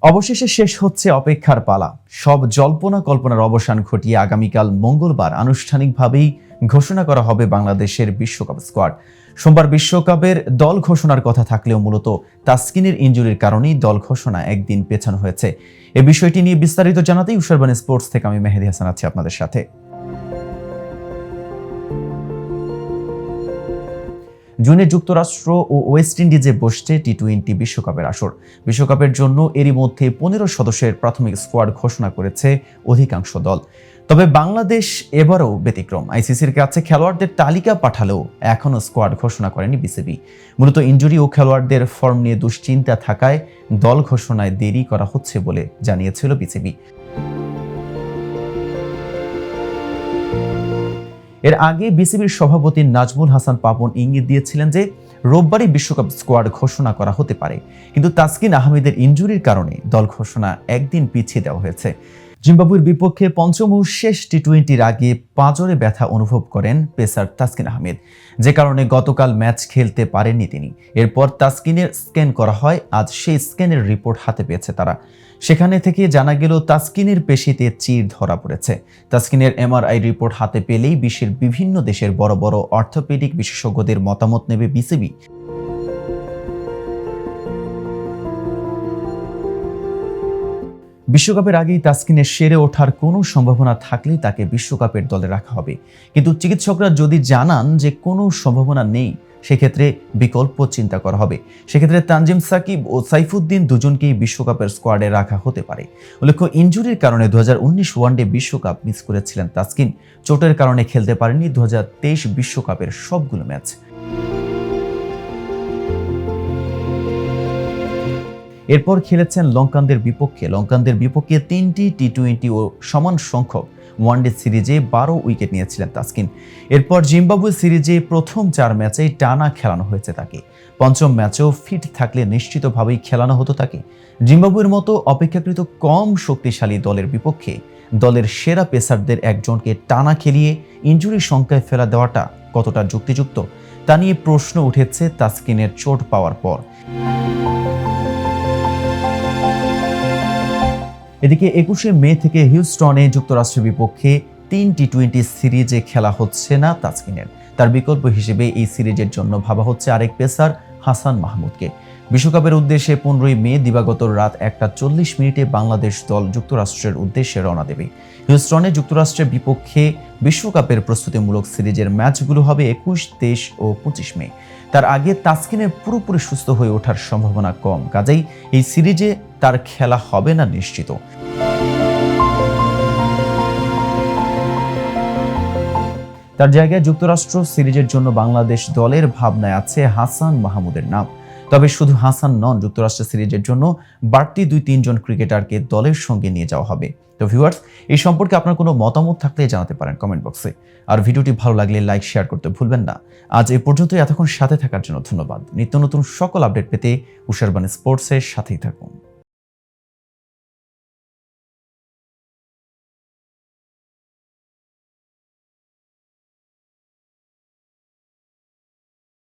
অবশেষে শেষ হচ্ছে অপেক্ষার পালা। সব জল্পনা কল্পনার অবসান ঘটিয়ে আগামীকাল মঙ্গলবার আনুষ্ঠানিকভাবেই ঘোষণা করা হবে বাংলাদেশের বিশ্বকাপ স্কোয়াড। সোমবার বিশ্বকাপের দল ঘোষণার কথা থাকলেও মূলত তাসকিনের ইনজুরির কারণেই দল ঘোষণা একদিন পেছানো হয়েছে। এই বিষয়টি নিয়ে বিস্তারিত জানাতেই উশারবাণী স্পোর্টস থেকে আমি মেহেদী হাসান আছি আপনাদের সাথে। জুনে যুক্তরাষ্ট্র ও ওয়েস্ট ইন্ডিজে বসছে টি-20 বিশ্বকাপের আসর। বিশ্বকাপের জন্য এরই মধ্যে 15 সদস্যের প্রাথমিক স্কোয়াড ঘোষণা করেছে অধিকাংশ দল। তবে বাংলাদেশ এবারও ব্যতিক্রম। আইসিসির কাছে খেলোয়াড়দের তালিকা পাঠালেও এখনও স্কোয়াড ঘোষণা করেনি বিসিবি। মূলত ইনজুরি ও খেলোয়াড়দের ফর্ম নিয়ে দুশ্চিন্তা থাকায় দল ঘোষণায় দেরি করা হচ্ছে বলে জানিয়েছিল বিসিবি। এর আগে বিসিবির সভাপতি নাজমুল হাসান পাপন ইঙ্গিত দিয়েছিলেন যে রোববারই বিশ্বকাপ স্কোয়াড ঘোষণা করা হতে পারে, কিন্তু তাসকিন আহমেদের ইনজুরির কারণে দল ঘোষণা একদিন পিছিয়ে দেওয়া হয়েছে। জিম্বাবুয়ের বিপক্ষে পঞ্চম ও শেষ টি-20-র আগে পাঁজরে ব্যথা অনুভব করেন পেসার তাসকিন আহমেদ, যে কারণে গতকাল ম্যাচ খেলতে পারেননি তিনি। এরপর তাসকিনের স্ক্যান করা হয়। আজ সেই স্ক্যানের রিপোর্ট হাতে পেয়েছে তারা। সেখানে থেকে জানা গেল তাসকিনের পেশিতে চির ধরা পড়েছে। তাসকিনের এমআরআই রিপোর্ট হাতে পেলেই বিশ্বের বিভিন্ন দেশের বড় বড় অর্থোপেডিক বিশেষজ্ঞদের মতামত নেবে বিসিবি। বিশ্বকাপের আগেই তাসকিনের সেরে ওঠার কোনো সম্ভাবনা থাকলে তাকে বিশ্বকাপের দলে রাখা হবে, কিন্তু চিকিৎসকরা যদি জানান যে কোনো সম্ভাবনা নেই, সেক্ষেত্রে বিকল্প চিন্তা করা হবে। সেক্ষেত্রে তানজিম সাকিব ও সাইফুদ্দিন দুজনকেই বিশ্বকাপের স্কোয়াডে রাখা হতে পারে। উল্লেখ্য, ইনজুরির কারণে 2019 ওয়ানডে বিশ্বকাপ মিস করেছিলেন তাসকিন। চোটের কারণে খেলতে পারেননি 2023 বিশ্বকাপের সবগুলো ম্যাচ। এরপর খেলেছেন লঙ্কানদের বিপক্ষে 3টি টি-20 ও সমান সংখ্যক ওয়ানডে সিরিজে 12 উইকেট নিয়েছিলেন তাসকিন। এরপর জিম্বাবুয়ে সিরিজে প্রথম 4 ম্যাচেই টানা খেলানো হয়েছে তাকে। পঞ্চম ম্যাচেও ফিট থাকলে নিশ্চিতভাবেই খেলানো হতো তাকে। জিম্বাবুয়ের মতো অপেক্ষাকৃত কম শক্তিশালী দলের বিপক্ষে দলের সেরা পেসারদের একজনকে টানা খেলিয়ে ইনজুরির সংখ্যায় ফেলা দেওয়াটা কতটা যুক্তিযুক্ত, তা নিয়ে প্রশ্ন উঠেছে তাসকিনের চোট পাওয়ার পর। এদিকে 21শে মে থেকে হিউস্টনে যুক্তরাষ্ট্রের বিপক্ষে 3 টি-20 সিরিজে খেলা হচ্ছে না তাসকিনের। তার বিকল্প হিসেবে এই সিরিজের জন্য ভাবা হচ্ছে আরেক পেসার হাসান মাহমুদকে। বিশ্বকাপের উদ্দেশ্যে 15ই মে দিবাগত রাত 1:40 বাংলাদেশ দল যুক্তরাষ্ট্রের উদ্দেশ্যে রওনা দেবে। হিউস্টনে যুক্তরাষ্ট্রের বিপক্ষে বিশ্বকাপের প্রস্তুতিমূলক সিরিজের ম্যাচগুলো হবে 21, 23 ও 25 মে। তার আগে তাসকিনের পুরোপুরি সুস্থ হয়ে ওঠার সম্ভাবনা কম, কাজেই এই সিরিজে তার খেলা হবে না নিশ্চিত। তার জায়গায় যুক্তরাষ্ট্র সিরিজের জন্য বাংলাদেশ দলের ভাবনায় আছে হাসান মাহমুদের নাম। তবে শুধু হাসান নন, যুক্তরাষ্ট্র সিরিজের জন্য বাড়তি 2-3 জন ক্রিকেটারকে দলের সঙ্গে নিয়ে যাওয়া হবে। তো ভিউয়ার্স, এই সম্পর্কে আপনার কোনো মতামত থাকলে জানাতে পারেন কমেন্ট বক্সে। আর ভিডিওটি ভালো লাগলে লাইক শেয়ার করতে ভুলবেন না। আজ এ পর্যন্তই। এতক্ষণ সাথে থাকার জন্য ধন্যবাদ। নিত্য নতুন সকল আপডেট পেতে উশারবাণী স্পোর্টসের সাথেই থাকুন।